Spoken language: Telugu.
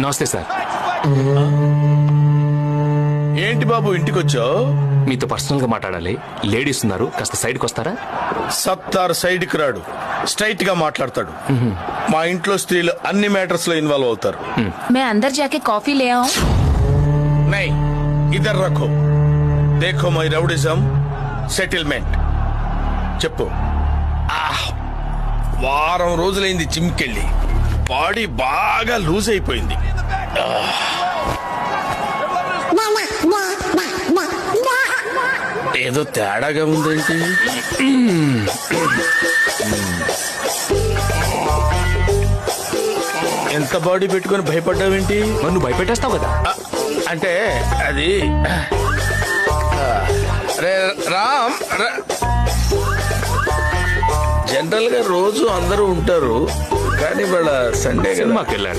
నమస్తే సార్. ఏంటి బాబు ఇంటికి వచ్చావు? మీతో పర్సనల్ గా మాట్లాడాలి. లేడీస్ ఉన్నారు, కాస్త సైడ్కి వస్తారా? సత్తార్ సైడ్కి రాడు, స్ట్రైట్ గా మాట్లాడతాడు. మా ఇంట్లో స్త్రీలు అన్ని మ్యాటర్స్ లో ఇన్వాల్వ్ అవుతారు. मैं अंदर जाके कॉफी ले आऊं? నై ఇద్దరు రఖో. దేఖో మై రౌడిజం సెటిల్మెంట్. చెప్పు. వారం రోజులైంది జిమ్కెళ్ళి, బాడీ బాగా లూజ్ అయిపోయింది. ఏదో తేడాగా ఉందేంటి? ఎంత బాడీ పెట్టుకొని భయపడ్డావేంటి? మరి నువ్వు భయపెట్టేస్తావు కదా. అంటే అది రామ్, జనరల్ గా రోజు అందరూ ఉంటారు, కానీ వాళ్ళ సండే కదా సినిమాకి వెళ్ళాలి.